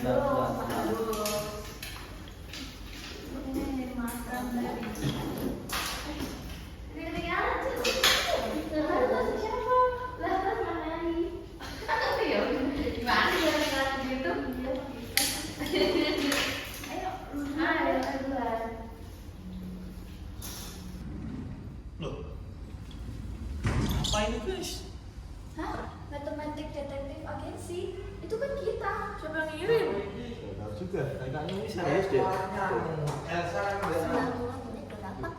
Apa ini guys? Hah? Matematik detektif agensi? Itu kan kita. Siapa yang ngirim? Tahu juga. Kayaknya ini serius deh.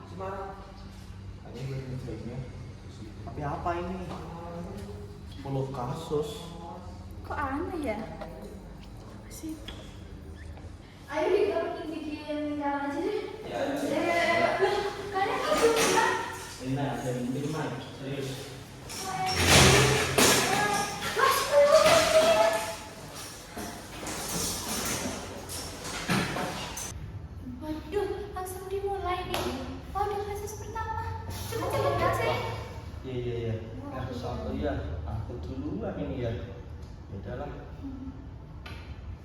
Semarang. Ini belum ngerjainnya. Tapi apa ini? 10 kasus. Kok aneh ya? Apa sih? Ayo bikin lingkaran aja deh. Kalian itu kan? Ini ada yang minimal, serius. Waduh, langsung dimulai nih. Oh, udah kasus pertama. Cepet-cepet kasih. Iya. Satu ya. Aku duluan ini ya. Ya udahlah.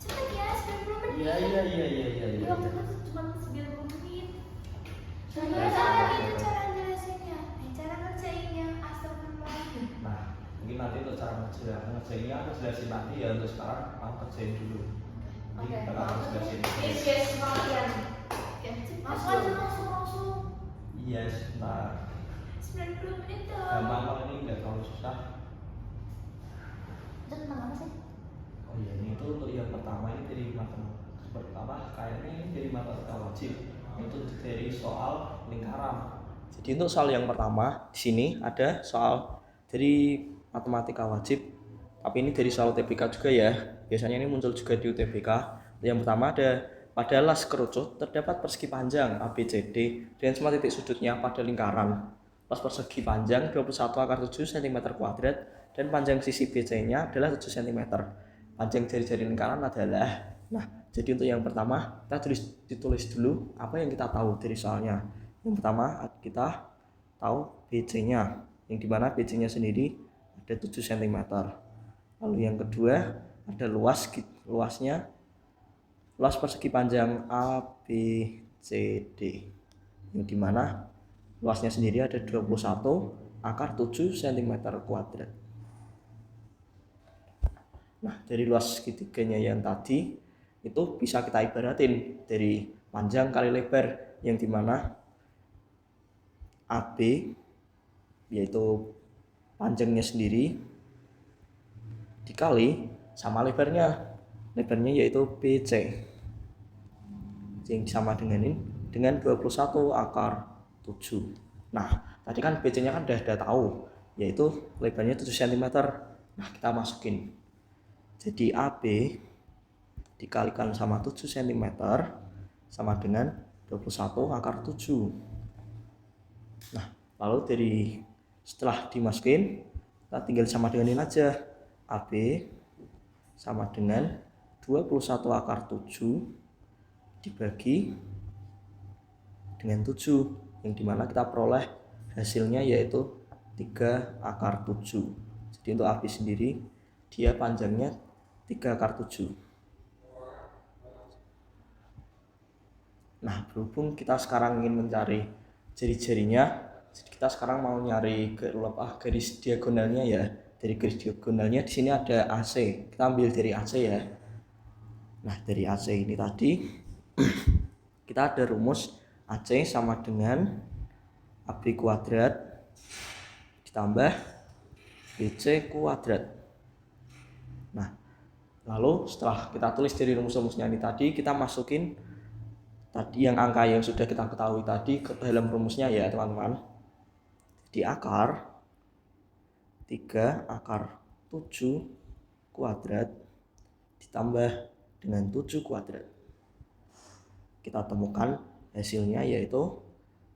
Cepet ya, 90 menit. Iya. Waktu itu cuma 90 menit. Cara jelasinnya, cara ngerjainnya, astagfirullah. Nah, mungkin nanti untuk cara ngerjainnya aku jelasin nanti ya. Untuk sekarang aku kerjain dulu. Jadi kita akan jelasin. Yes, kalian. Langsung. Iya, sebentar. 90 menit dong. Gampang kok, ini nggak terlalu susah. Itu tentang apa sih? Oh iya, ini itu untuk yang pertama ini dari matematika. Pertama kayaknya ini dari matematika wajib. Itu dari soal lingkaran. Jadi untuk soal yang pertama di sini ada soal dari matematika wajib. Tapi ini dari soal UTBK juga ya. Biasanya ini muncul juga di UTBK. Yang pertama ada pada las kerucut terdapat persegi panjang ABCD dengan semua titik sudutnya pada lingkaran. Las persegi panjang 21 × 7 cm kuadrat dan panjang sisi BC-nya adalah 7 cm. Panjang jari-jari lingkaran adalah. Nah, jadi untuk yang pertama kita ditulis dulu apa yang kita tahu dari soalnya. Yang pertama kita tahu BC-nya, yang dimana BC-nya sendiri ada 7 cm. Lalu yang kedua ada luasnya. Luas persegi panjang ABCD, yang dimana luasnya sendiri ada 21 / 7 cm kuadrat. Nah, dari luas segitiganya yang tadi itu bisa kita ibaratin dari panjang kali lebar, yang dimana AB yaitu panjangnya sendiri dikali sama lebarnya yaitu BC yang sama dengan 21 / 7. Nah, tadi kan BC-nya kan udah tahu, yaitu lebarnya 7 cm. Nah, kita masukin. Jadi AB dikalikan sama 7 cm sama dengan 21 / 7. Nah, lalu setelah dimasukin, kita tinggal sama denganin aja. AB sama dengan 21 / 7 dibagi dengan 7, yang dimana kita peroleh hasilnya yaitu 3 / 7. Jadi untuk AB sendiri dia panjangnya 3 / 7. Nah, berhubung kita sekarang ingin mencari jari-jarinya, jadi kita sekarang mau nyari garis diagonalnya ya. Dari garis diagonalnya di sini ada AC. Kita ambil dari AC ya. Nah, dari AC ini tadi kita ada rumus AC sama dengan AB kuadrat ditambah BC kuadrat. Nah, lalu setelah kita tulis dari rumus-rumusnya ini tadi, kita masukin tadi yang angka yang sudah kita ketahui tadi ke dalam rumusnya ya teman-teman. Jadi akar 3 / 7 kuadrat ditambah dengan 7 kuadrat. Kita temukan hasilnya yaitu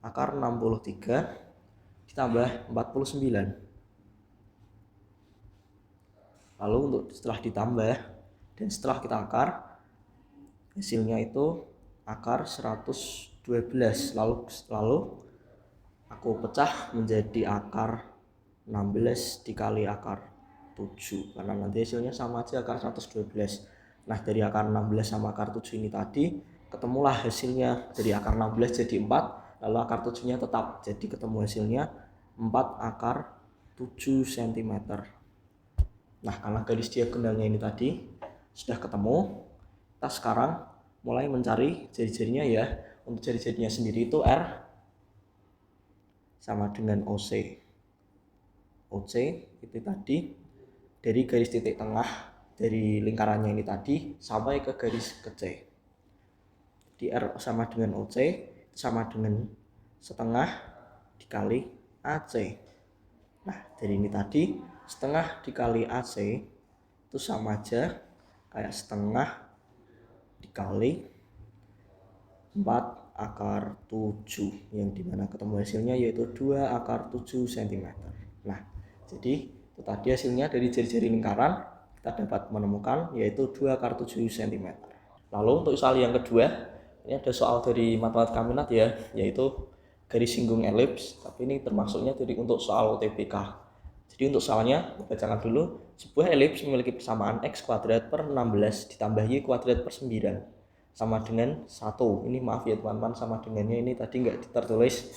akar 63 ditambah 49. Lalu setelah ditambah dan setelah kita akar, hasilnya itu akar 112. Lalu aku pecah menjadi akar 16 dikali akar 7, karena nanti hasilnya sama aja, akar 112. Nah, dari akar 16 sama akar 7 ini tadi ketemulah hasilnya. Dari akar 16 jadi 4, lalu akar 7-nya tetap. Jadi ketemu hasilnya 4 akar 7 cm. Nah, karena garis diagonalnya ini tadi sudah ketemu, kita sekarang mulai mencari jari-jarinya ya. Untuk jari-jarinya sendiri itu R sama dengan OC. OC itu tadi dari garis titik tengah dari lingkarannya ini tadi sampai ke garis ke C. Di R sama dengan OC sama dengan setengah dikali AC. Nah, dari ini tadi setengah dikali AC itu sama aja kayak setengah dikali 4 akar 7, yang dimana ketemu hasilnya yaitu 2 akar 7 cm. Nah, jadi itu tadi hasilnya dari jari-jari lingkaran kita dapat menemukan yaitu 2 akar 7 cm. Lalu untuk soal yang kedua, ini ada soal dari matematika minat ya, yaitu garis singgung elips, tapi ini termasuknya dari untuk soal UTBK. Jadi untuk soalnya, bacakan dulu. Sebuah elips memiliki persamaan x kuadrat per 16 ditambah y kuadrat per 9 sama dengan 1. Ini maaf ya teman-teman, sama dengannya ini tadi nggak tertulis.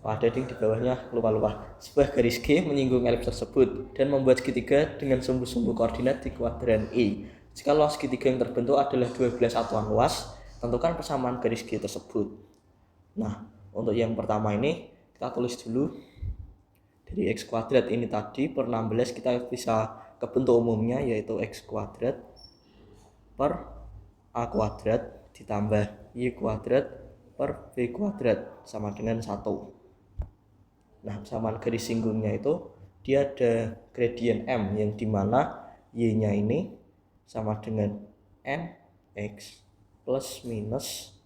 Ada ding di bawahnya, lupa. Sebuah garis G menyinggung elips tersebut dan membuat segitiga dengan sumbu-sumbu koordinat di kuadran E. Jika luas segitiga yang terbentuk adalah 12 satuan luas, tentukan persamaan garis G tersebut. Nah, untuk yang pertama ini kita tulis dulu. Dari x kuadrat ini tadi per 16 kita bisa ke bentuk umumnya yaitu x kuadrat per a kuadrat ditambah y kuadrat per b kuadrat sama dengan 1. Nah, persamaan garis singgungnya itu dia ada gradien m yang dimana y-nya ini sama dengan mx plus minus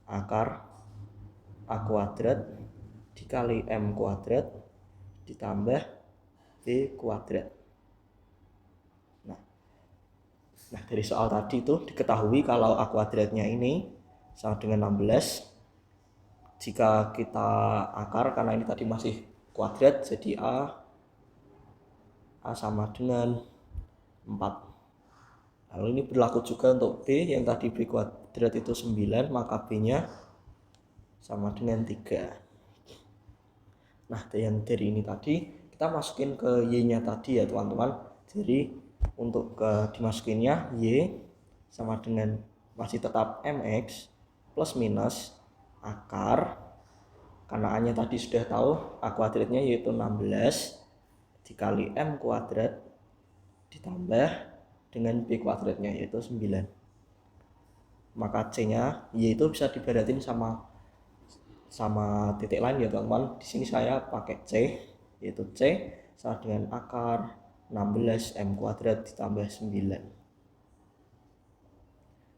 akar a kuadrat dikali m kuadrat ditambah b kuadrat. Nah, dari soal tadi itu diketahui kalau a kuadratnya ini sama dengan 16. Jika kita akar, karena ini tadi masih kuadrat, jadi a sama dengan 4. Lalu ini berlaku juga untuk b, yang tadi b kuadrat itu 9, maka b-nya sama dengan 3. Nah, yang dari ini tadi kita masukin ke y-nya tadi ya teman-teman. Jadi untuk dimasukinnya y sama dengan masih tetap mx plus minus akar, karena a-nya tadi sudah tahu a kuadratnya yaitu 16 dikali m kuadrat ditambah dengan b kuadratnya yaitu 9. Maka c-nya y itu bisa dibaratin sama titik lain ya teman-teman. Di sini saya pakai c, yaitu c sama dengan akar 16 m kuadrat ditambah 9.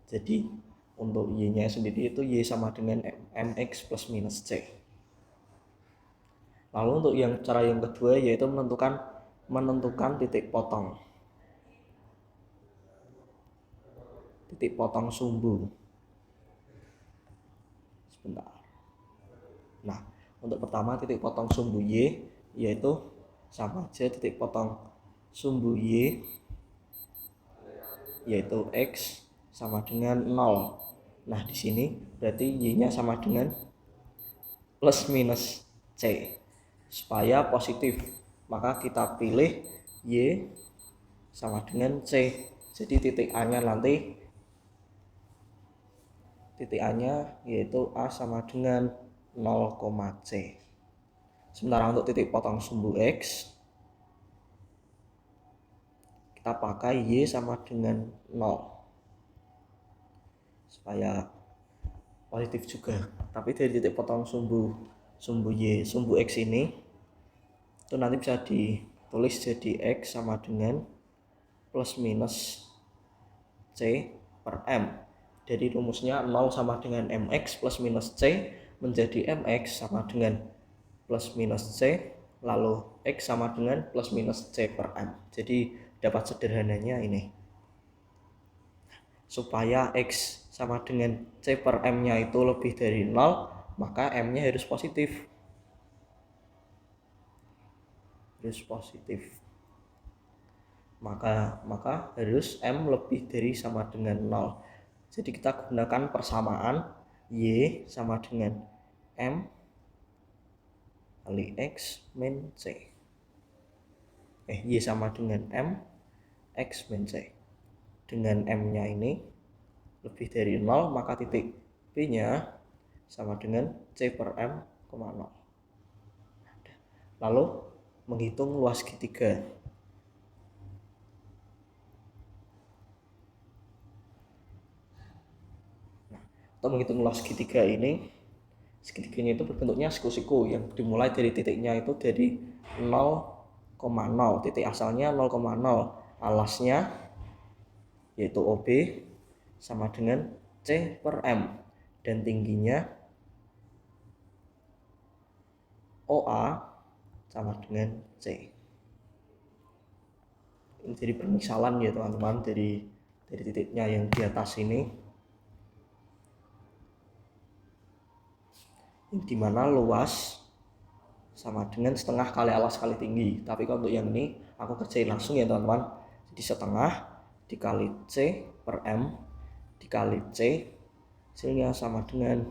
Jadi untuk y-nya sendiri itu y sama dengan mx plus minus c. Lalu untuk cara yang kedua yaitu menentukan titik potong. Titik potong sumbu. Sebentar. Nah, untuk pertama titik potong sumbu y yaitu sama aja titik potong sumbu y yaitu x sama dengan 0. Nah, di sini berarti y-nya sama dengan plus minus c. Supaya positif, maka kita pilih y sama dengan c. Jadi titik A-nya nanti yaitu a sama dengan 0, c. Sementara untuk titik potong sumbu x kita pakai y sama dengan 0 supaya positif juga. Tapi dari titik potong sumbu x ini itu nanti bisa ditulis jadi x sama dengan plus minus c per m. Jadi rumusnya 0 sama dengan mx plus minus c menjadi mx sama dengan plus minus c, lalu x sama dengan plus minus c per m. Jadi dapat sederhananya ini. Supaya x sama dengan c per m nya itu lebih dari 0, maka m nya harus positif. maka harus M lebih dari sama dengan 0. Jadi kita gunakan persamaan Y sama dengan M kali X min C. Y sama dengan M X min C. Dengan M-nya ini lebih dari 0, maka titik B-nya sama dengan C per M, 0. Lalu menghitung luas segitiga. Untuk menghitung luas segitiga ini, segitiganya itu berbentuknya siku-siku yang dimulai dari titiknya itu dari 0,0, titik asalnya 0,0, alasnya yaitu OB sama dengan C per M, dan tingginya OA sama dengan C. Ini jadi permisalan ya teman-teman, dari titiknya yang di atas ini, dimana luas sama dengan setengah kali alas kali tinggi. Tapi kalau untuk yang ini aku kerjain langsung ya teman-teman. Jadi setengah dikali C per M dikali C, hasilnya sama dengan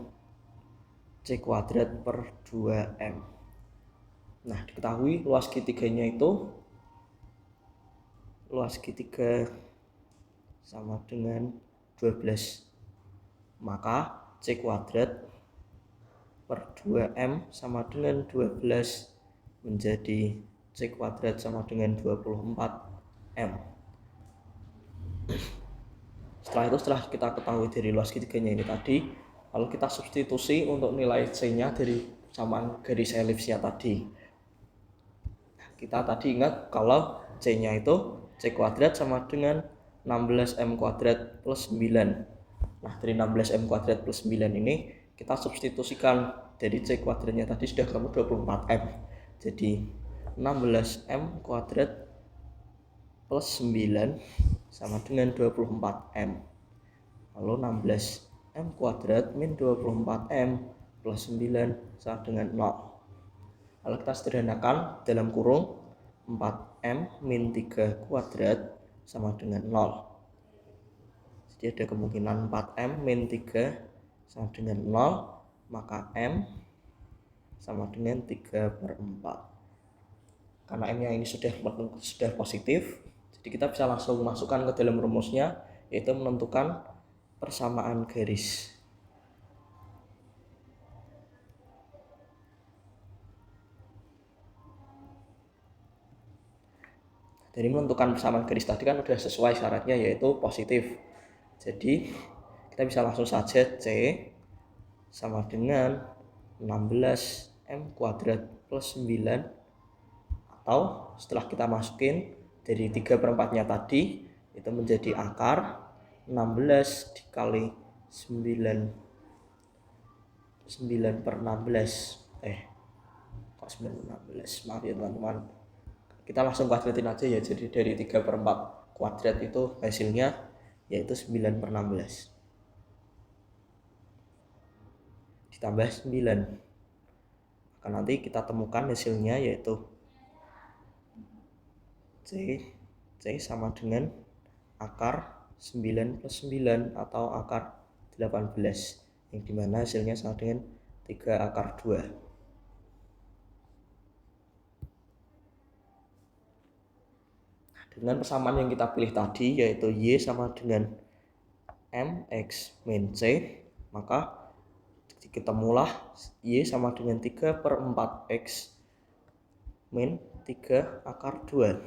C kuadrat per 2M. Nah, diketahui luas segitiganya itu, luas segitiga sama dengan 12, maka C kuadrat per 2M sama dengan 12 menjadi C kuadrat sama dengan 24M. Setelah kita ketahui dari luas segitiganya ini tadi, lalu kita substitusi untuk nilai C-nya dari persamaan garis elipsnya tadi. Kita tadi ingat kalau C-nya itu C kuadrat sama dengan 16M kuadrat plus 9. Nah, dari 16M kuadrat plus 9 ini kita substitusikan dari C kuadratnya tadi sudah ketemu 24M. Jadi 16M kuadrat plus 9 sama dengan 24M. Lalu 16M kuadrat min 24M plus 9 sama dengan 0. Lalu kita sederhanakan dalam kurung 4M min 3 kuadrat sama dengan 0. Jadi ada kemungkinan 4M min 3 sama dengan 0, maka M sama dengan 3 per 4. Karena M nya ini sudah positif, jadi kita bisa langsung masukkan ke dalam rumusnya, yaitu menentukan persamaan garis. Dari menentukan persamaan garis tadi kan sudah sesuai syaratnya, yaitu positif. Jadi kita bisa langsung saja C sama dengan 16M kuadrat plus 9, atau setelah kita masukin dari 3 per 4 nya tadi itu menjadi akar 16 dikali 9 per 16, kok 9 per 16, maaf ya teman-teman, kita langsung kuadratin aja ya. Jadi dari 3 per 4 kuadrat itu hasilnya yaitu 9 per 16 ditambah 9, maka nanti kita temukan hasilnya yaitu C sama dengan akar 9 plus 9 atau akar 18, yang dimana hasilnya sama dengan 3 akar 2. Dengan persamaan yang kita pilih tadi, yaitu Y sama dengan MX min C, maka ketemulah Y sama dengan 3 per 4X min 3 akar 2.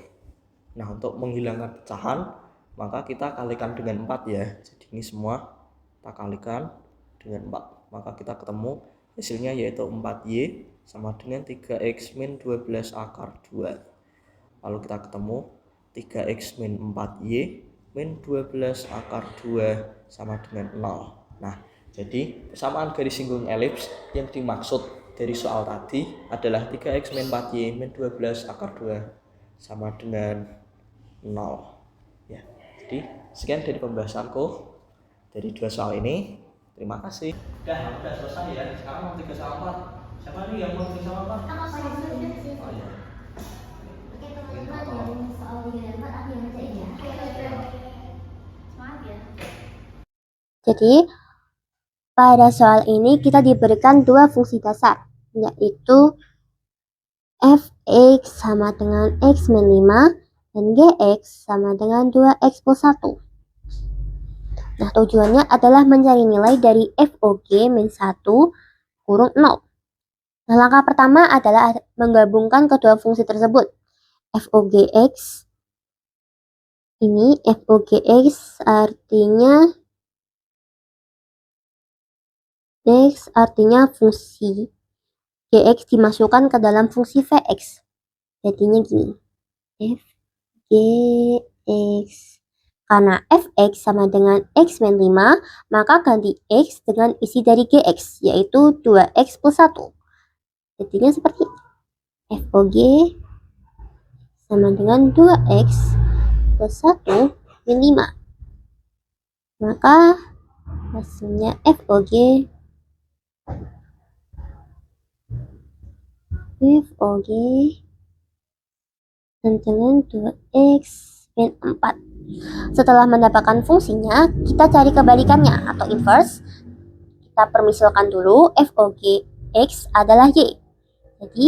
Nah, untuk menghilangkan pecahan, maka kita kalikan dengan 4 ya. Jadi ini semua kita kalikan dengan 4, maka kita ketemu hasilnya yaitu 4Y sama dengan 3X min 12 akar 2. Lalu kita ketemu 3X min 4Y min 12 akar 2 sama dengan 0. Nah, jadi persamaan garis singgung elips yang dimaksud dari soal tadi adalah 3X min 4Y min 12 akar 2 sama dengan 0. Ya, jadi sekian dari pembahasanku dari 2 soal ini. Terima kasih. Udah selesai ya. Sekarang mau 3 sama 4. Siapa nih yang mau 3 sama 4? Sama saya. Oh ya. Oke teman-teman, soal Jadi, pada soal ini kita diberikan dua fungsi dasar, yaitu fx sama dengan x min 5 dan gx sama dengan 2x plus 1. Nah, tujuannya adalah mencari nilai dari FOG min 1 kurung 0. Nah, langkah pertama adalah menggabungkan kedua fungsi tersebut. FOGX ini FOGX artinya X artinya fungsi Gx dimasukkan ke dalam fungsi Vx. Jadinya gini. Fgx. Karena Fx sama dengan X min 5, maka ganti X dengan isi dari Gx, yaitu 2X plus 1. Jadinya seperti FOG sama dengan 2X plus 1 min 5. Maka hasilnya FOG dan dengan 2x min 4. Setelah mendapatkan fungsinya, kita cari kebalikannya atau inverse. Kita permisalkan dulu FOG x adalah y. Jadi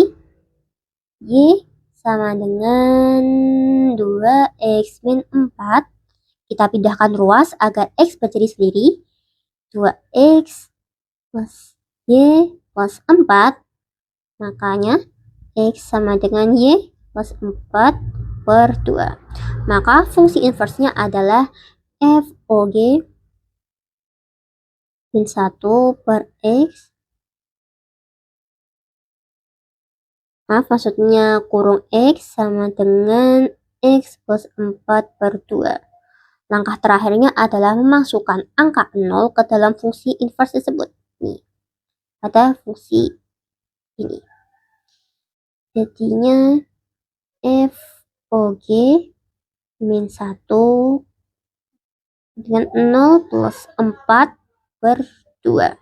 y sama dengan 2x min 4. Kita pindahkan ruas agar x berdiri sendiri. 2x plus y plus 4. Makanya x sama dengan y plus 4 per 2. Maka fungsi inversenya adalah FOG min 1 per x. Maksudnya kurung x sama dengan x plus 4 per 2. Langkah terakhirnya adalah memasukkan angka 0 ke dalam fungsi inverse tersebut. Nih, ada fungsi ini. Jadinya FOG min 1 dengan 0 plus 4 per 2.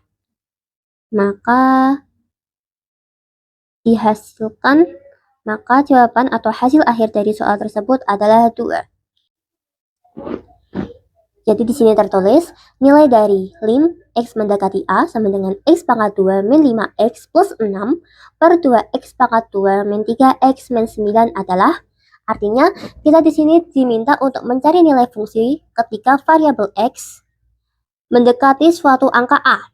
Maka dihasilkan, maka jawaban atau hasil akhir dari soal tersebut adalah 2. Jadi di sini tertulis nilai dari lim x mendekati a sama dengan x pangkat 2 min 5x plus 6 per 2x pangkat 2 min 3x min 9 adalah, artinya kita di sini diminta untuk mencari nilai fungsi ketika variabel x mendekati suatu angka a.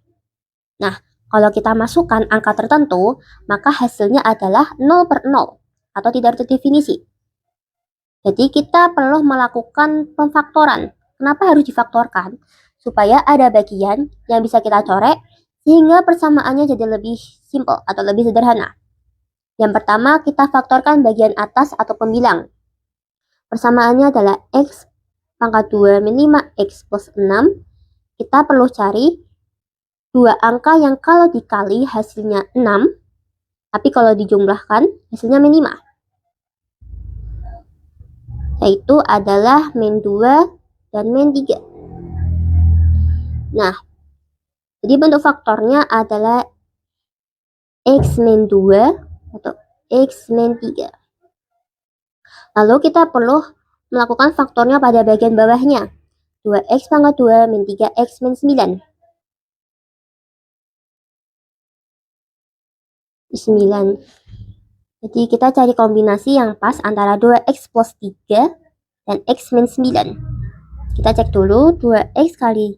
Nah, kalau kita masukkan angka tertentu, maka hasilnya adalah 0 per 0 atau tidak terdefinisi. Jadi kita perlu melakukan pemfaktoran. Kenapa harus difaktorkan? Supaya ada bagian yang bisa kita corek sehingga persamaannya jadi lebih simple atau lebih sederhana. Yang pertama, kita faktorkan bagian atas atau pembilang. Persamaannya adalah x pangkat 2 min 5x plus 6. Kita perlu cari dua angka yang kalau dikali hasilnya 6, tapi kalau dijumlahkan hasilnya min 5. Yaitu adalah min 2 dan min 3. Nah, jadi bentuk faktornya adalah x min 2 atau x min 3. Lalu kita perlu melakukan faktornya pada bagian bawahnya. 2x pangkat 2 min 3x min 9. 9. Jadi kita cari kombinasi yang pas antara 2x plus 3 dan x min 9. Kita cek dulu 2x kali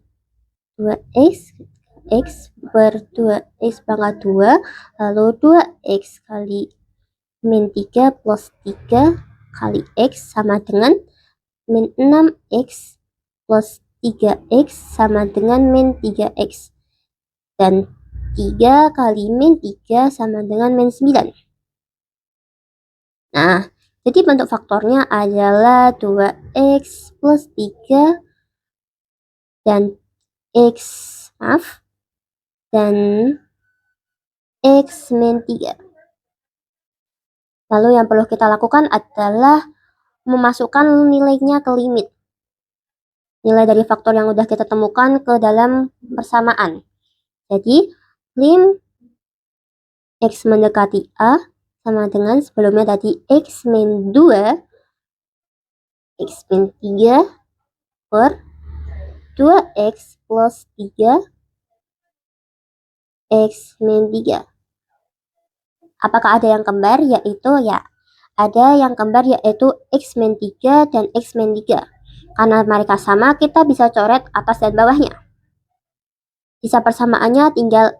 2x x per 2x pangkat 2, lalu 2x kali min 3 plus 3 kali x sama dengan min 6x plus 3x sama dengan min 3x. Dan 3 kali min 3 sama dengan min 9. Nah, jadi bentuk faktornya adalah 2x plus 3 dan dan x min 3. Lalu yang perlu kita lakukan adalah memasukkan nilainya ke limit. Nilai dari faktor yang sudah kita temukan ke dalam persamaan. Jadi, lim x mendekati a sama dengan sebelumnya tadi x min 2 X min 3 per 2X plus 3 X min 3. Apakah ada yang kembar? Yaitu ya, ada yang kembar yaitu X min 3 dan X min 3. Karena mereka sama, kita bisa coret atas dan bawahnya. Sisa persamaannya tinggal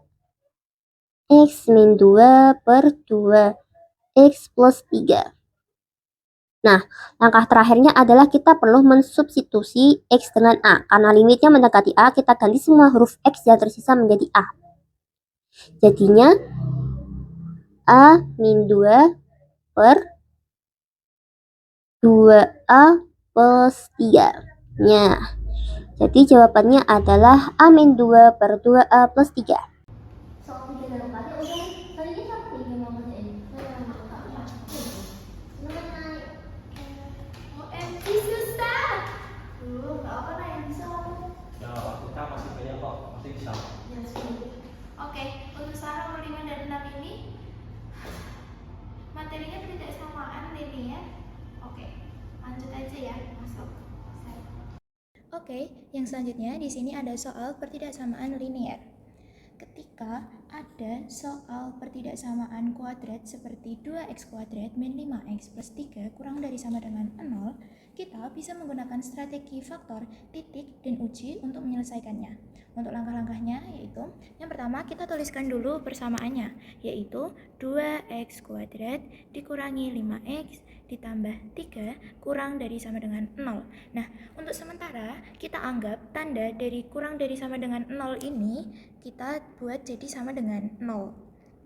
X min 2 per 2X plus 3. Nah, langkah terakhirnya adalah kita perlu mensubstitusi X dengan A. Karena limitnya mendekati A, kita ganti semua huruf X yang tersisa menjadi A. Jadinya A min 2 per 2A plus 3. Nah, jadi jawabannya adalah A min 2 per 2A plus 3. Soal 3 dalam kali udah. Tadinya siapa nih yang mau ngerjain? OMG susah. Gak apa lah yang bisa. Ya, kita masih banyak kok, masih bisa. Ya, oke, untuk Sarah 5 dan 6 ini materinya ketidaksamaan linear. Oke, lanjut aja ya, masuk. Oke, yang selanjutnya di sini ada soal pertidaksamaan linear. Ketika ada soal pertidaksamaan kuadrat seperti 2x kuadrat min 5x plus 3 kurang dari sama dengan 0, kita bisa menggunakan strategi faktor, titik, dan uji untuk menyelesaikannya. Untuk langkah-langkahnya yaitu, yang pertama kita tuliskan dulu persamaannya, yaitu 2x kuadrat dikurangi 5x ditambah 3 kurang dari sama dengan 0. Nah, untuk sementara kita anggap tanda dari kurang dari sama dengan 0 ini kita buat jadi sama dengan 0.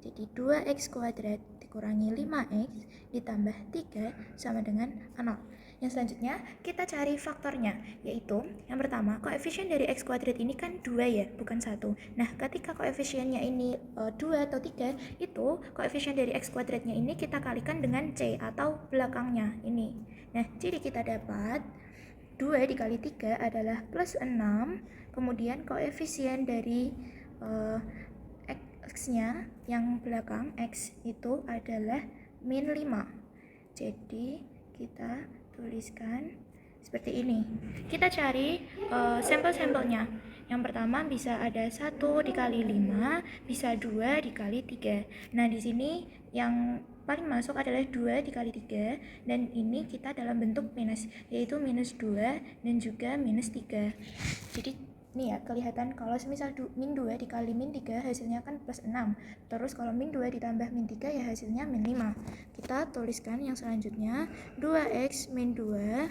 Jadi 2x kuadrat dikurangi 5x ditambah 3 sama dengan 0. Yang selanjutnya kita cari faktornya, yaitu yang pertama koefisien dari x kuadrat ini kan 2 ya, bukan 1. Nah, ketika koefisiennya ini 2 atau 3, itu koefisien dari x kuadratnya ini kita kalikan dengan c atau belakangnya ini. Nah, jadi kita dapat 2 dikali 3 adalah plus 6, kemudian koefisien dari x-nya yang belakang x itu adalah min 5. Jadi kita tuliskan seperti ini. Kita cari sampel-sampelnya. Yang pertama bisa ada 1 dikali 5, bisa 2 dikali 3. Nah, di sini yang paling masuk adalah 2 dikali 3, dan ini kita dalam bentuk minus, yaitu minus 2 dan juga minus 3. Jadi ini ya, kelihatan kalau semisal min 2 dikali min 3 hasilnya kan plus 6. Terus kalau min 2 ditambah min 3 ya hasilnya min 5. Kita tuliskan yang selanjutnya 2x min 2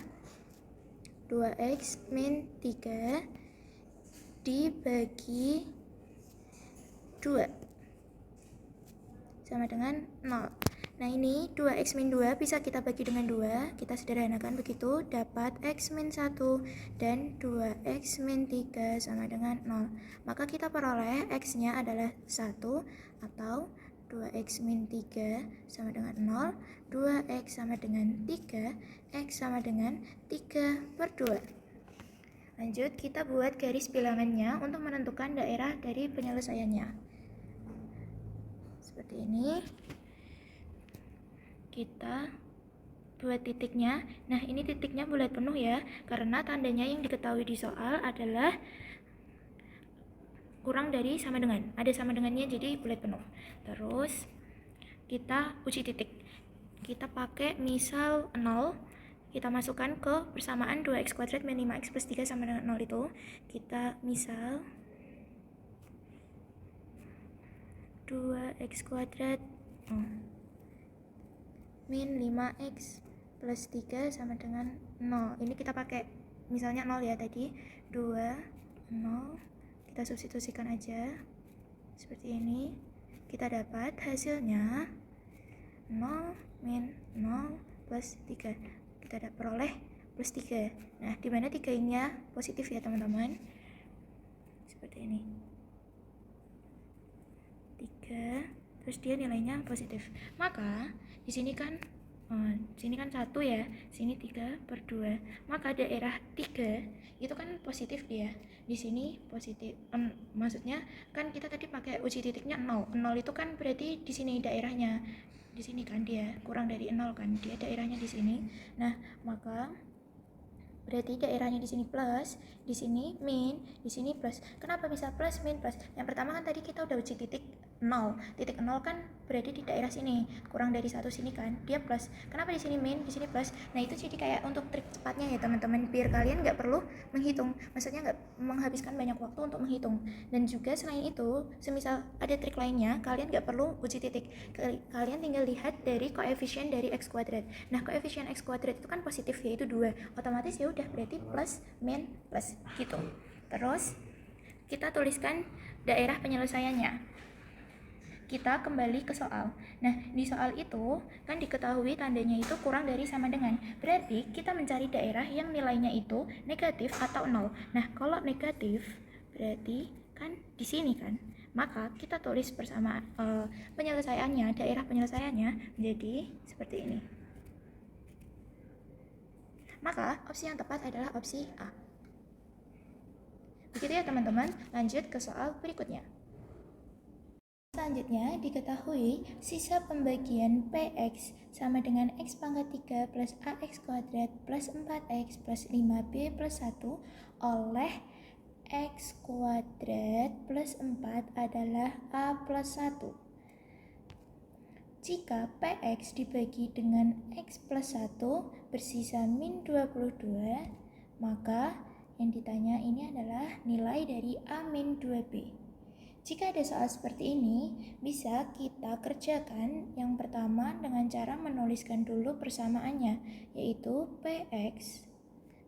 2x min 3 dibagi 2 sama dengan 0. Nah, ini 2x min 2 bisa kita bagi dengan 2, kita sederhanakan begitu, dapat x min 1 dan 2x min 3 sama dengan 0. Maka kita peroleh x-nya adalah 1 atau 2x min 3 sama dengan 0, 2x sama dengan 3, x sama dengan 3 per 2. Lanjut, kita buat garis bilangannya untuk menentukan daerah dari penyelesaiannya. Seperti ini. Kita buat titiknya. Nah, ini titiknya bulat penuh ya, karena tandanya yang diketahui di soal adalah kurang dari sama dengan. Ada sama dengannya jadi bulat penuh. Terus kita uji titik. Kita pakai misal 0. Kita masukkan ke persamaan 2x kuadrat min 5x plus 3 sama dengan 0 itu. Kita misal 2x kuadrat min 5x plus 3 sama dengan 0. Ini kita pakai misalnya 0 ya tadi. 2, 0. Kita substitusikan aja. Seperti ini. Kita dapat hasilnya 0 min 0 plus 3. Kita peroleh plus 3. Nah, dimana 3-nya positif ya teman-teman. Seperti ini. 3. Terus dia nilainya positif. Maka di sini kan 1 ya, sini 3 per 2. Maka daerah 3 itu kan positif dia. Di sini positif. Maksudnya kan kita tadi pakai uji titiknya 0. 0 itu kan berarti di sini daerahnya. Di sini kan dia kurang dari 0 kan. Dia daerahnya di sini. Nah, maka Berarti daerahnya di sini plus, di sini min, di sini plus. Kenapa bisa plus, min, plus? Yang pertama kan tadi kita udah uji titik 0. Titik 0 kan berarti di daerah sini, kurang dari 1 sini kan, dia plus. Kenapa di sini min, di sini plus? Nah, itu jadi kayak untuk trik cepatnya ya teman-teman, biar kalian nggak perlu menghitung. Maksudnya nggak menghabiskan banyak waktu untuk menghitung. Dan juga selain itu, semisal ada trik lainnya, kalian nggak perlu uji titik. Kalian tinggal lihat dari koefisien dari x kuadrat. Nah, koefisien x kuadrat itu kan positif, yaitu 2. Otomatis ya udah berarti plus, min, plus gitu. Terus kita tuliskan daerah penyelesaiannya. Kita kembali ke soal. Nah, di soal itu kan diketahui tandanya itu kurang dari sama dengan. Berarti kita mencari daerah yang nilainya itu negatif atau 0. Nah, kalau negatif berarti kan di sini kan. Maka kita tulis bersama penyelesaiannya, daerah penyelesaiannya menjadi seperti ini. Maka opsi yang tepat adalah opsi A. Begitu ya teman-teman, lanjut ke soal berikutnya. Selanjutnya diketahui sisa pembagian Px sama dengan x pangkat 3 plus ax kuadrat plus 4x plus 5b plus 1 oleh x kuadrat plus 4 adalah a plus 1. Jika Px dibagi dengan x plus 1 bersisa min 22, maka yang ditanya ini adalah nilai dari a min 2b. Jika ada soal seperti ini, bisa kita kerjakan yang pertama dengan cara menuliskan dulu persamaannya, yaitu Px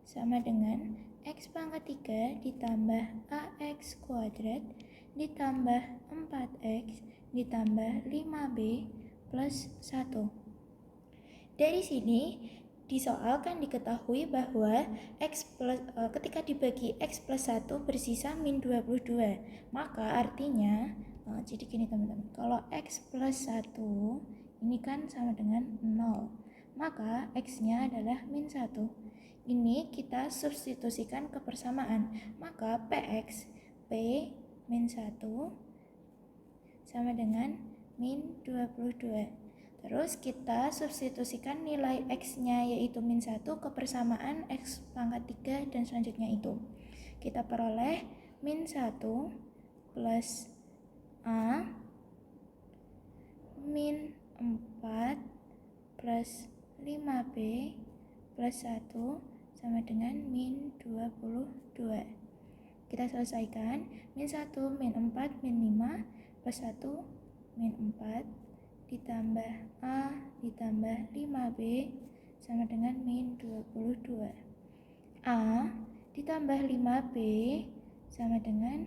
sama dengan x pangkat 3 ditambah ax kuadrat ditambah 4x ditambah 5b plus 1. Dari sini di soal kan diketahui bahwa ketika dibagi x plus 1 bersisa min 22. Maka artinya jadi gini teman-teman, kalau x plus 1 ini kan sama dengan 0, maka x-nya adalah min 1. Ini kita substitusikan ke persamaan, maka Px P min 1 sama dengan min 22. Terus kita substitusikan nilai x-nya yaitu min 1 ke persamaan x pangkat 3 dan selanjutnya itu. Kita peroleh min 1 plus a min 4 plus 5b plus 1 sama dengan min 22. Kita selesaikan, min 1 min 4 min 5 plus 1 min 4 ditambah a ditambah 5b sama dengan min 22. A ditambah 5b sama dengan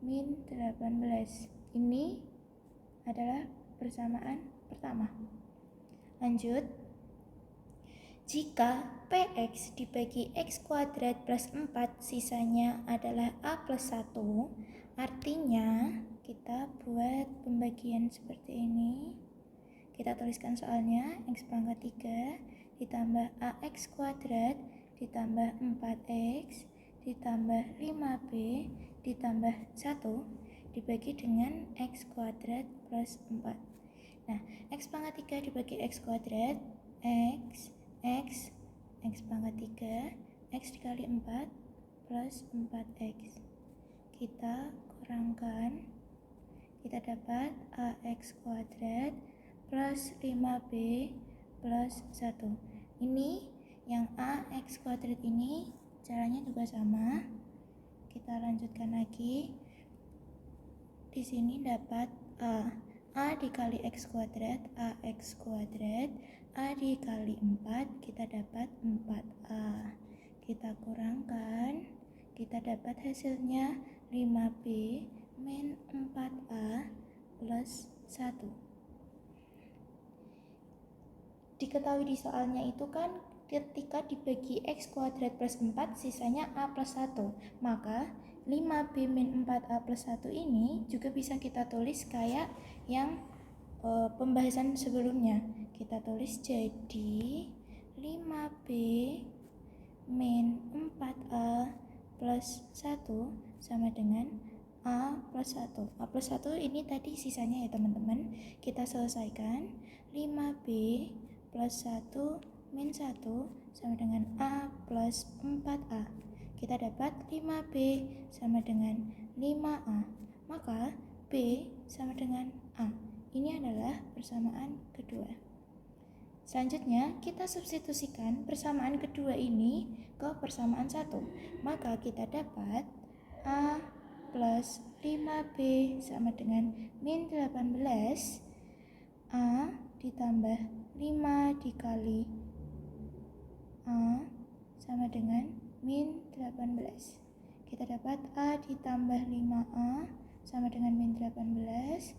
min 18. Ini adalah persamaan pertama. Lanjut. Jika Px dibagi x kuadrat plus 4 sisanya adalah a plus 1, artinya kita buat pembagian seperti ini. Kita tuliskan soalnya, x pangkat 3 ditambah ax kuadrat ditambah 4x ditambah 5b ditambah 1 dibagi dengan x kuadrat plus 4. Nah, x pangkat 3 dibagi x kuadrat, x pangkat 3, x dikali 4 plus 4x. Kita kurangkan, kita dapat ax kuadrat plus 5b plus 1. Ini yang ax kuadrat ini caranya juga sama. Kita lanjutkan lagi. Di sini dapat a dikali x kuadrat, ax kuadrat, a dikali 4, kita dapat 4a. Kita kurangkan, kita dapat hasilnya 5b min 4a plus 1. Diketahui di soalnya itu kan ketika dibagi x kuadrat plus 4 sisanya a plus 1, maka 5b min 4a plus 1 ini juga bisa kita tulis kayak yang pembahasan sebelumnya. Kita tulis jadi 5b min 4a plus 1 sama dengan a plus 1. A plus 1 ini tadi sisanya ya teman-teman. Kita selesaikan, 5b plus 1 min 1 sama dengan A plus 4A. Kita dapat 5B sama dengan 5A. Maka B sama dengan A. Ini adalah persamaan kedua. Selanjutnya, kita substitusikan persamaan kedua ini ke persamaan 1. Maka kita dapat A plus 5B sama dengan min 18. A ditambah 5 dikali A sama dengan min 18. Kita dapat A ditambah 5A sama dengan min 18.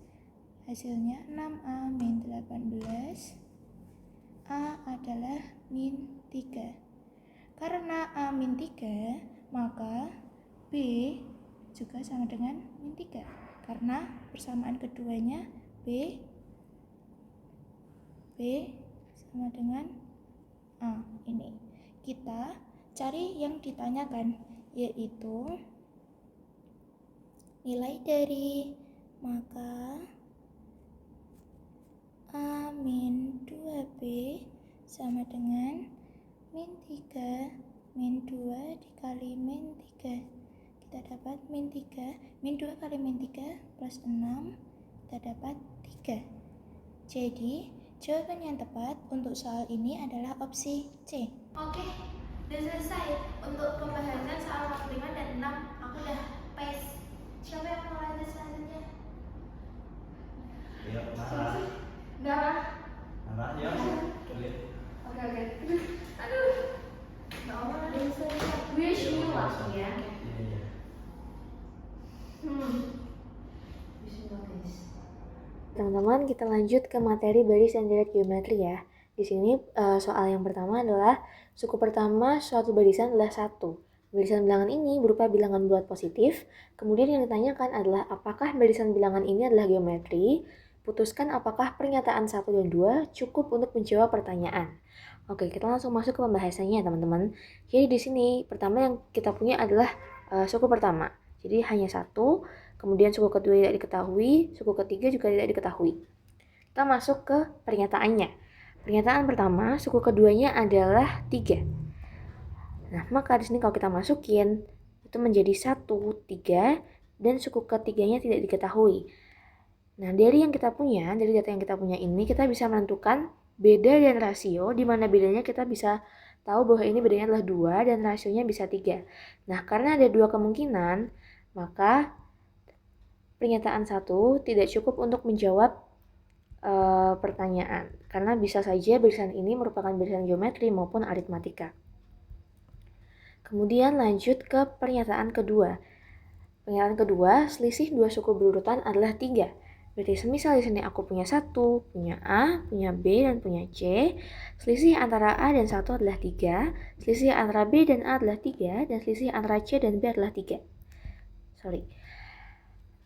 Hasilnya 6A min 18. A adalah min 3. Karena A min 3, maka B juga sama dengan min 3. Karena persamaan keduanya B sama dengan A ini. Kita cari yang ditanyakan, yaitu nilai dari, maka A min 2B sama dengan min 3 min 2 dikali min 3. Kita dapat min 3, min 2 kali min 3 plus 6, kita dapat 3. Jadi jawaban yang tepat untuk soal ini adalah opsi C. Oke, udah selesai untuk pembahasan soal 45 dan 6. Aku udah paste. Siapa yang mau lanjut selanjutnya? Ya, Nara. Nara. Nara, ya. Boleh. Oke. Aduh. Nggak apa ada yang wish you luck ya. Iya. Bismillah guys. Teman-teman, kita lanjut ke materi baris dan deret geometri ya. Di sini soal yang pertama adalah suku pertama suatu barisan adalah 1. Barisan bilangan ini berupa bilangan bulat positif. Kemudian yang ditanyakan adalah apakah barisan bilangan ini adalah geometri? Putuskan apakah pernyataan 1 dan 2 cukup untuk menjawab pertanyaan. Oke, kita langsung masuk ke pembahasannya teman-teman. Jadi di sini pertama yang kita punya adalah suku pertama. Jadi hanya 1. Kemudian suku kedua tidak diketahui, suku ketiga juga tidak diketahui. Kita masuk ke pernyataannya. Pernyataan pertama, suku keduanya adalah 3. Nah, maka di sini kalau kita masukin, itu menjadi 1, 3, dan suku ketiganya tidak diketahui. Nah, dari yang kita punya, dari data yang kita punya ini, kita bisa menentukan beda dan rasio, di mana bedanya kita bisa tahu bahwa ini bedanya adalah 2 dan rasionya bisa 3. Nah, karena ada 2 kemungkinan, maka pernyataan 1 tidak cukup untuk menjawab pertanyaan, karena bisa saja barisan ini merupakan barisan geometri maupun aritmatika. Kemudian lanjut ke pernyataan kedua. Pernyataan kedua, selisih 2 suku berurutan adalah 3. Berarti semisal di sini aku punya 1, punya A, punya B, dan punya C, selisih antara A dan 1 adalah 3, selisih antara B dan A adalah 3, dan selisih antara C dan B adalah 3.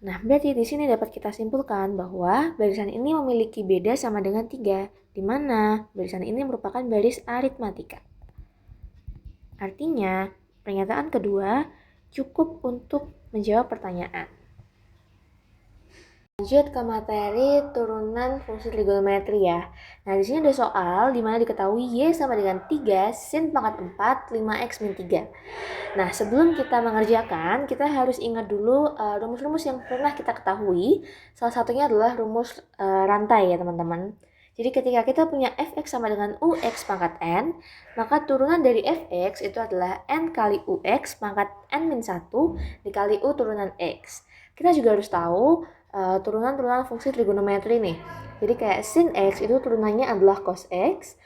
Nah, berarti di sini dapat kita simpulkan bahwa barisan ini memiliki beda sama dengan 3, di mana barisan ini merupakan baris aritmatika. Artinya, pernyataan kedua cukup untuk menjawab pertanyaan. Lanjut ke materi turunan fungsi trigonometri ya. Nah, di sini ada soal di mana diketahui Y sama dengan 3 sin pangkat 4 5x min 3. Nah, sebelum kita mengerjakan, kita harus ingat dulu rumus-rumus yang pernah kita ketahui. Salah satunya adalah rumus rantai ya, teman-teman. Jadi ketika kita punya fx sama dengan ux pangkat n, maka turunan dari fx itu adalah n kali ux pangkat n-1 dikali u turunan x. Kita juga harus tahu turunan-turunan fungsi trigonometri nih. Jadi kayak sin x itu turunannya adalah cos x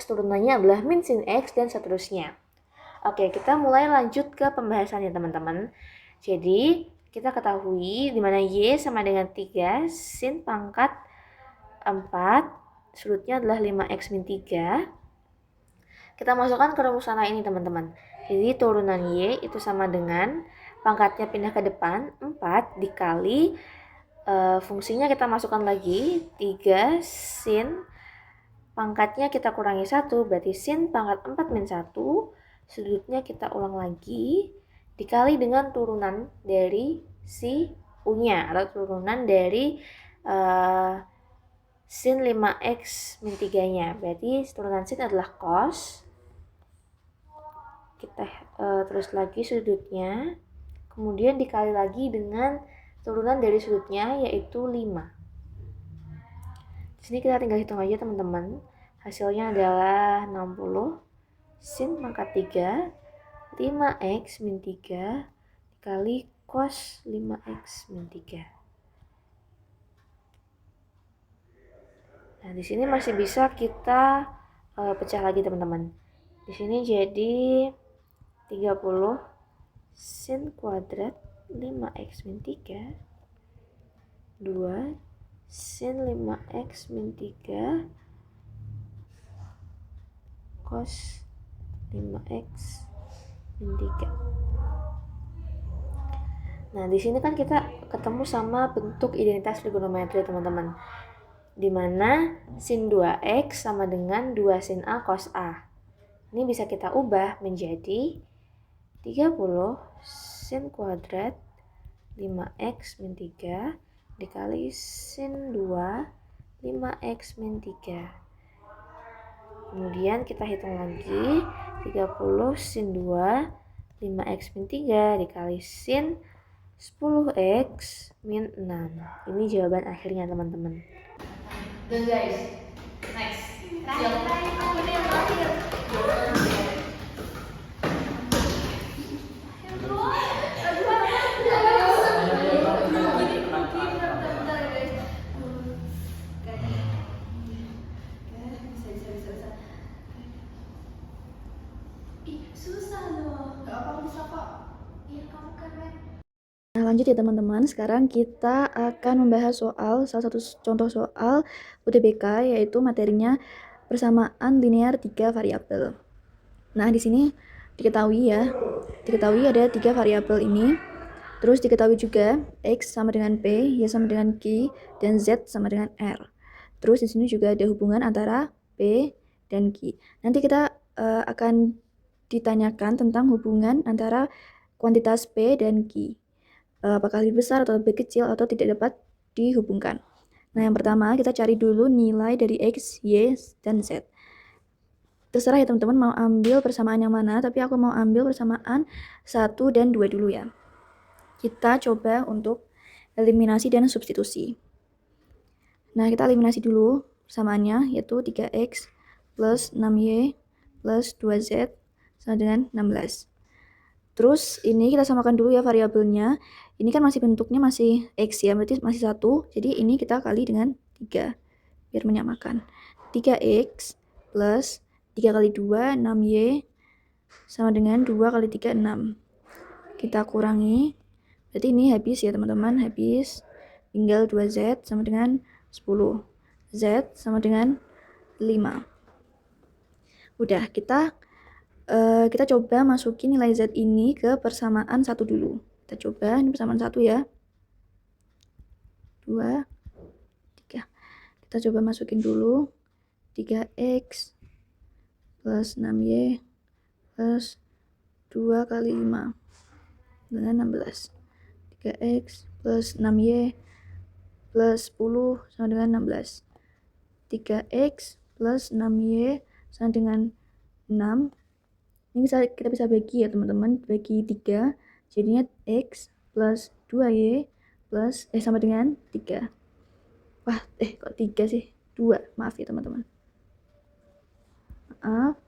turunannya adalah min sin x, dan seterusnya. Oke, kita mulai lanjut ke pembahasannya teman-teman. Jadi kita ketahui di mana y sama dengan 3 sin pangkat 4, surutnya adalah 5x min 3. Kita masukkan ke rumus rantai ini teman-teman. Jadi turunan y itu sama dengan pangkatnya pindah ke depan 4 dikali fungsinya kita masukkan lagi 3 sin pangkatnya kita kurangi 1, berarti sin pangkat 4 min 1, sudutnya kita ulang lagi dikali dengan turunan dari si u-nya atau turunan dari sin 5x min 3 nya, berarti turunan sin adalah cos kita terus lagi sudutnya, kemudian dikali lagi dengan turunan dari sudutnya yaitu 5. Di sini kita tinggal hitung aja teman-teman. Hasilnya adalah 60 sin pangkat 3 5x min 3 dikali cos 5x min 3. Nah, di sini masih bisa kita pecah lagi teman-teman. Di sini jadi 30 sin kuadrat 5x min 3 2 sin 5x min 3 cos 5x min 3. Nah, di sini kan kita ketemu sama bentuk identitas trigonometri teman-teman, di mana sin 2x sama dengan 2 sin A cos A. Ini bisa kita ubah menjadi 30 sin kuadrat 5x min 3 dikali sin 2 5x min 3. Kemudian kita hitung lagi 30 sin 2 5x min 3 dikali sin 10x min 6. Ini jawaban akhirnya teman-teman. Dan guys, next. Terakhir aku nih yang terakhir. Susah loh. Gak apa bisa kok. Iya kamu keren. Nah, lanjut ya teman-teman. Sekarang kita akan membahas soal salah satu contoh soal UTBK, yaitu materinya persamaan linear 3 variabel. Nah, di sini diketahui ada 3 variabel ini. Terus diketahui juga X sama dengan P, Y sama dengan Q, dan Z sama dengan R. Terus di sini juga ada hubungan antara P dan Q. Nanti kita akan ditanyakan tentang hubungan antara kuantitas P dan Q. Apakah lebih besar atau lebih kecil atau tidak dapat dihubungkan. Nah, yang pertama kita cari dulu nilai dari X, Y, dan Z. Terserah ya teman-teman mau ambil persamaan yang mana, tapi aku mau ambil persamaan 1 dan 2 dulu ya. Kita coba untuk eliminasi dan substitusi. Nah, kita eliminasi dulu persamaannya, yaitu 3X plus 6Y plus 2Z sama dengan 16. Terus ini kita samakan dulu ya variabelnya. Ini kan masih bentuknya masih X ya, berarti masih 1. Jadi ini kita kali dengan 3 biar menyamakan. 3X plus 3 kali 2 6Y sama dengan 2 kali 3 6. Kita kurangi. Berarti ini habis ya teman-teman, habis. Tinggal 2Z sama dengan 10. Z sama dengan 5. Udah, kita coba masukin nilai Z ini ke persamaan 1 dulu. Kita coba, ini persamaan 1 ya. 2, 3. Kita coba masukin dulu. 3X plus 6Y plus 2 kali 5 dengan 16. 3X plus 6Y plus 10 sama dengan 16. 3X plus 6Y sama dengan 6. Ini kita bisa bagi ya teman-teman, bagi 3, jadinya X plus 2Y plus sama dengan 3. Wah, kok 3 sih? 2, maaf ya teman-teman. Maaf.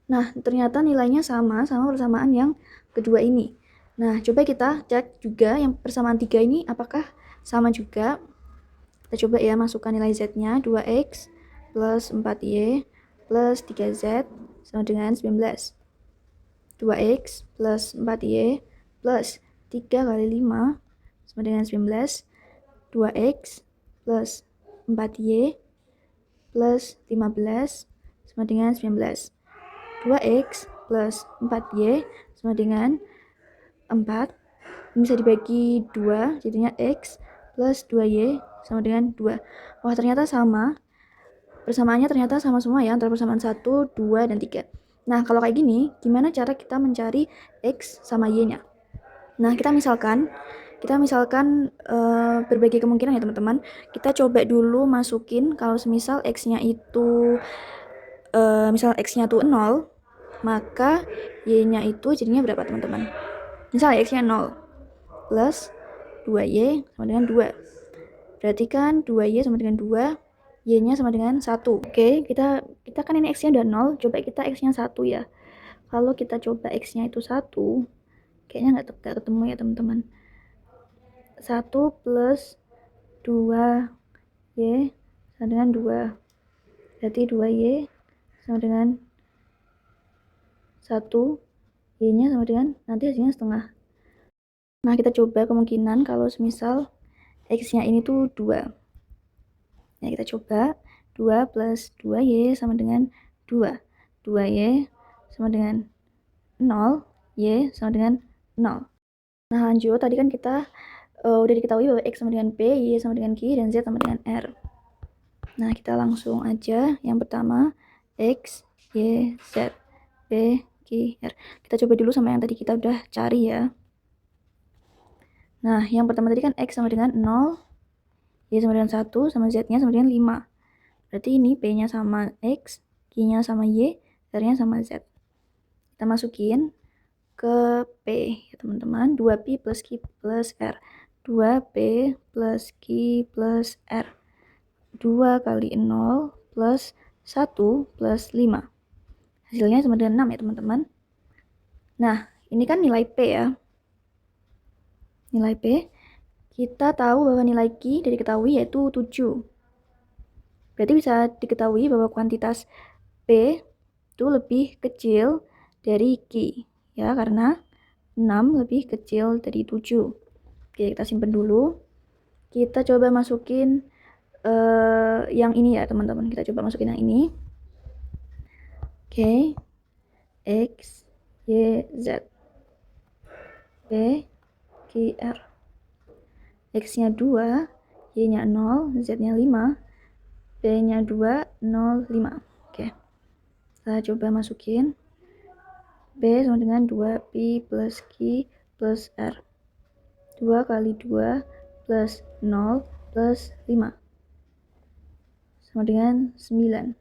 Nah, ternyata nilainya sama persamaan yang kedua ini. Nah, coba kita cek juga yang persamaan 3 ini apakah sama juga. Kita coba ya masukkan nilai Z-nya, 2X plus 4Y plus 3Z sama dengan 19. 2X plus 4Y plus 3 kali 5 sama dengan 19. 2X plus 4Y plus 15 sama dengan 19. 2X plus 4Y sama dengan 4. Ini bisa dibagi 2, jadinya X plus 2Y sama dengan 2. Wah, ternyata sama. Persamaannya ternyata sama semua ya, antara persamaan 1, 2, dan 3. Nah, kalau kayak gini, gimana cara kita mencari X sama Y-nya? Nah, kita misalkan berbagai kemungkinan ya teman-teman. Kita coba dulu masukin kalau semisal X-nya itu misal X-nya tuh 0, maka y-nya itu jadinya berapa teman-teman? Misalnya x-nya 0 plus 2y sama dengan 2. Berarti kan 2y sama dengan 2, y-nya sama dengan 1. Oke, kita kan ini x-nya udah 0, coba kita x-nya 1 ya. Kalau kita coba x-nya itu 1, kayaknya nggak ketemu ya teman-teman. 1 plus 2y sama dengan 2. Berarti 2y sama dengan 1, y-nya sama dengan nanti hasilnya setengah. Nah, kita coba kemungkinan kalau semisal x-nya ini tuh 2. Ya, kita coba 2 plus 2y sama dengan 2. 2y sama dengan 0, y sama dengan 0. Nah, lanjut, tadi kan kita udah diketahui bahwa x sama dengan p, y sama dengan q, dan z sama dengan r. Nah, kita langsung aja yang pertama x, y, z, p, q, r. Kita coba dulu sama yang tadi kita udah cari ya. Nah, yang pertama tadi kan x sama dengan 0, y sama dengan 1, sama z-nya sama dengan 5. Berarti ini p-nya sama x, q-nya sama y, r-nya sama z. Kita masukin ke p ya teman-teman, 2p plus q plus r. 2p plus q plus r. 2 kali 0 plus 1 plus 5. Hasilnya sama dengan 6 ya teman-teman. Nah, ini kan nilai p ya. Nilai p, kita tahu bahwa nilai q dari diketahui yaitu 7. Berarti bisa diketahui bahwa kuantitas p itu lebih kecil dari q. Ya, karena 6 lebih kecil dari 7. Oke, kita simpen dulu. Kita coba masukin yang ini ya teman-teman. Kita coba masukin yang ini. Oke. X, Y, Z. P, Q, R. X-nya 2, Y-nya 0, Z-nya 5, P-nya 2, 0, 5. Oke. Kita coba masukin. P sama dengan 2pi plus Q plus R. 2 kali 2 plus 0 plus 5. Sama dengan 9.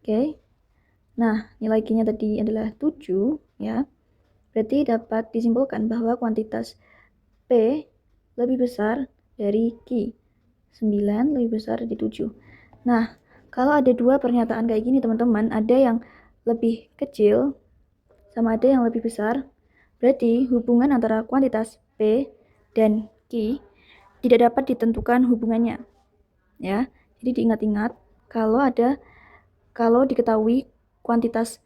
Oke. Nah, nilai Q-nya tadi adalah 7, ya. Berarti dapat disimpulkan bahwa kuantitas P lebih besar dari Q. 9 lebih besar dari 7. Nah, kalau ada dua pernyataan kayak gini teman-teman, ada yang lebih kecil sama ada yang lebih besar, berarti hubungan antara kuantitas P dan Q tidak dapat ditentukan hubungannya. Ya, jadi diingat-ingat kalau diketahui kuantitas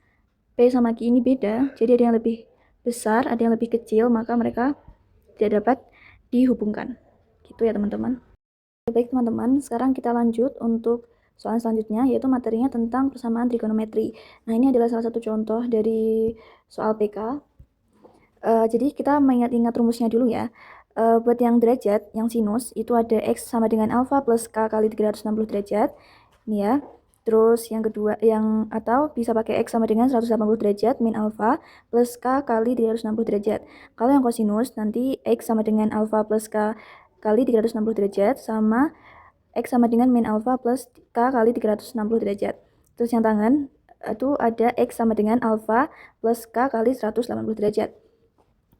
P sama Q ini beda, jadi ada yang lebih besar, ada yang lebih kecil, maka mereka tidak dapat dihubungkan. Gitu ya teman-teman. Baik teman-teman, sekarang kita lanjut untuk soal selanjutnya, yaitu materinya tentang persamaan trigonometri. Nah, ini adalah salah satu contoh dari soal PK. Jadi kita mengingat-ingat rumusnya dulu ya. Buat yang derajat, yang sinus, itu ada X sama dengan alfa plus K kali 360 derajat. Ini ya. Terus yang kedua, atau bisa pakai X sama dengan 180 derajat min alfa plus K kali 360 derajat. Kalau yang kosinus, nanti X sama dengan alfa plus K kali 360 derajat sama X sama dengan min alfa plus K kali 360 derajat. Terus yang tangan itu ada X sama dengan alfa plus K kali 180 derajat.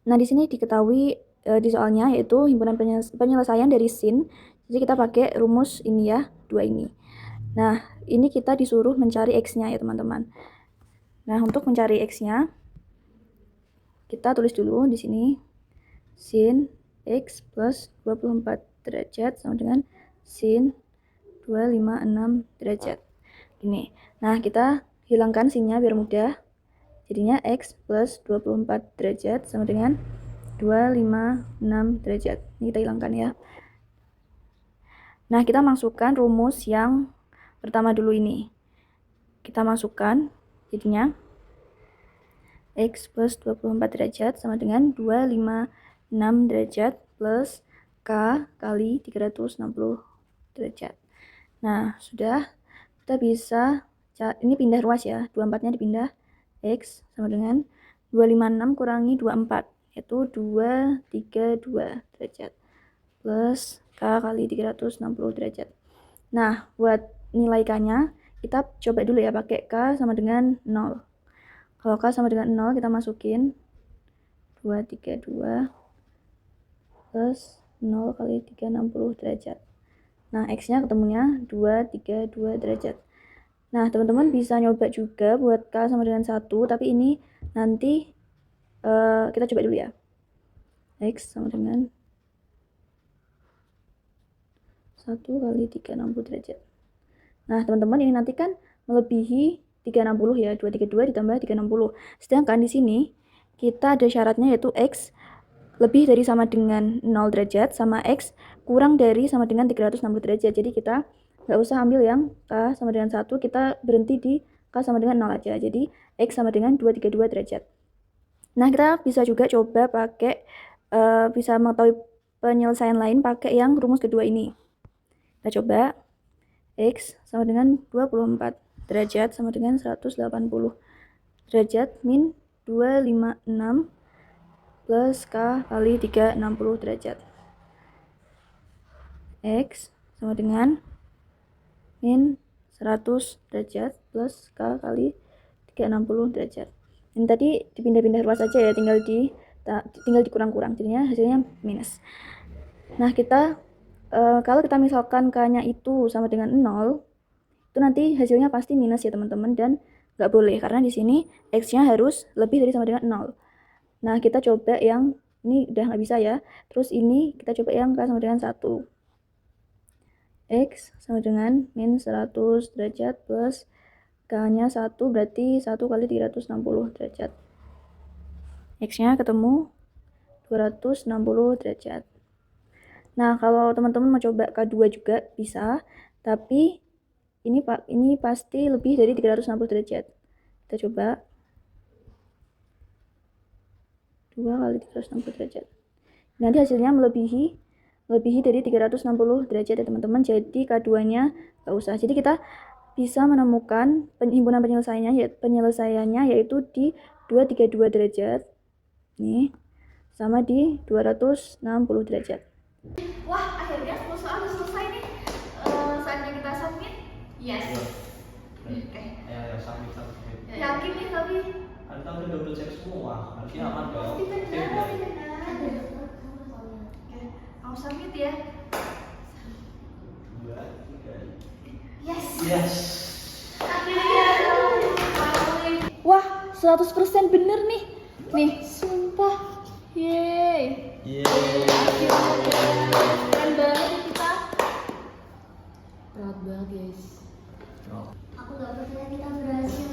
Nah, di sini diketahui di soalnya yaitu himpunan penyelesaian dari sin. Jadi kita pakai rumus ini ya, 2 ini. Nah, ini kita disuruh mencari X-nya ya teman-teman. Nah, untuk mencari X-nya, kita tulis dulu di sini sin X plus 24 derajat sama dengan sin 256 derajat. Ini. Nah, kita hilangkan sinnya biar mudah. Jadinya X plus 24 derajat sama dengan 256 derajat. Ini kita hilangkan ya. Nah, kita masukkan rumus yang pertama dulu ini. Kita masukkan, jadinya X plus 24 derajat sama dengan 256 derajat plus K kali 360 derajat. Nah, sudah. Kita bisa, ini pindah ruas ya, 24-nya dipindah, X sama dengan 256 kurangi 24, yaitu 232 derajat, plus K kali 360 derajat. Nah, buat nilai K-nya, kita coba dulu ya, pakai K sama dengan 0. Kalau K sama dengan 0, kita masukin 232 plus 0 kali 360 derajat. Nah, X-nya ketemunya 232 derajat. Nah, teman-teman bisa nyoba juga buat K sama dengan 1, tapi ini nanti kita coba dulu ya. X sama dengan 1 kali 360 derajat. Nah, teman-teman, ini nanti kan melebihi 360 ya, 232 ditambah 360. Sedangkan di sini kita ada syaratnya yaitu X lebih dari sama dengan 0 derajat sama X kurang dari sama dengan 360 derajat. Jadi kita nggak usah ambil yang K sama dengan 1, kita berhenti di K sama dengan 0 aja. Jadi X sama dengan 232 derajat. Nah, kita bisa juga coba pakai, bisa mengetahui penyelesaian lain pakai yang rumus kedua ini. Kita coba X sama dengan 24 derajat sama dengan 180 derajat min 256 plus K kali 360 derajat. X sama dengan min 100 derajat plus K kali 360 derajat. Ini tadi dipindah-pindah ruas aja ya, tinggal dikurang-kurang, jadinya hasilnya minus. Nah, kita kalau kita misalkan K-nya itu sama dengan 0, itu nanti hasilnya pasti minus ya teman-teman, dan nggak boleh karena di sini X-nya harus lebih dari sama dengan 0. Nah, kita coba yang ini udah nggak bisa ya. Terus ini kita coba yang K sama dengan 1. X sama dengan min 100 derajat plus K-nya 1 berarti 1 kali 360 derajat. X-nya ketemu 260 derajat. Nah, kalau teman-teman mau coba K2 juga bisa, tapi ini pasti lebih dari 360 derajat. Kita coba 2 kali 360 derajat. Nanti hasilnya melebihi dari 360 derajat ya teman-teman. Jadi K2-nya nggak usah. Jadi kita bisa menemukan himpunan penyelesaiannya yaitu di 232 derajat. Nih, sama di 260 derajat. Wah, akhirnya semua soal udah selesai nih. Saatnya kita submit. Yes. Oke. Ya, sambil. Yakin nih tapi Kita udah double check semua, artinya aman dong. pasti benar. Oke, mau submit ya. 2, 3. Yes. Akhirnya. Wah, 100% bener nih. Nih, sumpah. Yeay. Keren banget kita. Proud banget guys. Aku gak percaya kita berhasil.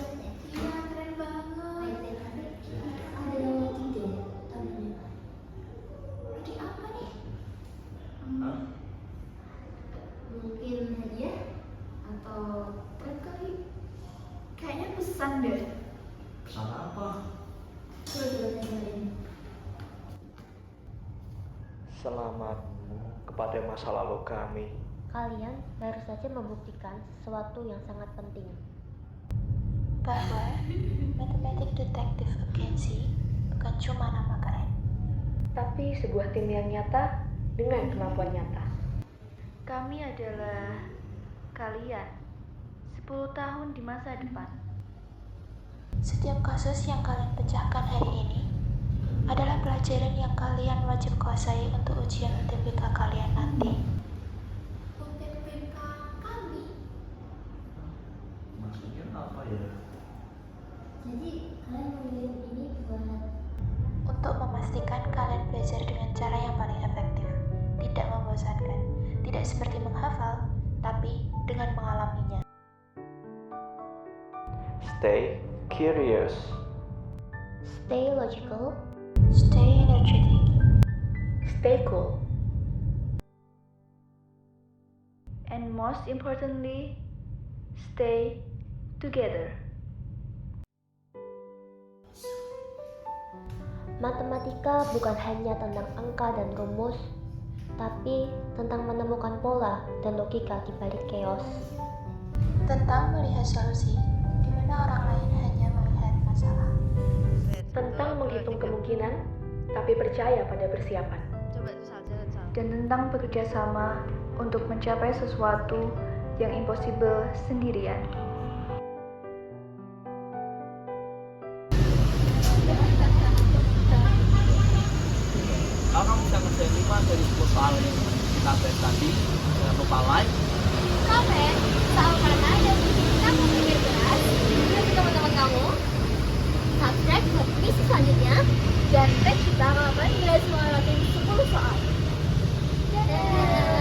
Iya, keren banget. Ada ide temennya. Di apa nih? Mungkin hadiah atau Trip kali. Kayaknya pesan deh. Pesan apa? coba dengerin. Selamat kepada masa lalu kami. Kalian baru saja membuktikan sesuatu yang sangat penting. Bahwa Mathematic Detective Agency bukan cuma nama keren, Tapi sebuah tim yang nyata dengan kemampuan nyata. Kami adalah kalian 10 tahun di masa depan. setiap kasus yang kalian pecahkan hari ini adalah pelajaran yang kalian wajib kuasai untuk ujian UTBK kalian nanti. UTBK kami. Maksudnya apa ya? Jadi kalian mengirim ini buat Untuk memastikan kalian belajar dengan cara yang paling efektif, tidak membosankan, tidak seperti menghafal, tapi dengan mengalaminya. Stay curious. stay logical, Stay energetic. Stay cool. and most importantly, stay together. Matematika bukan hanya tentang angka dan rumus, tapi tentang menemukan pola dan logika di balik chaos. Tentang melihat solusi, di mana orang lain hanya melihat masalah. Tentang menghitung kemungkinan, tapi percaya pada persiapan. Dan tentang bekerja sama untuk mencapai sesuatu yang impossible sendirian. dari 10 soal yang kita bahas tadi. Jangan lupa like, Komen soal mana yang bikin kamu pikir keras dan teman-teman kamu. Subscribe buat misi selanjutnya dan tag kita kalau kalian berhasil melewati 10 soal. Dadah!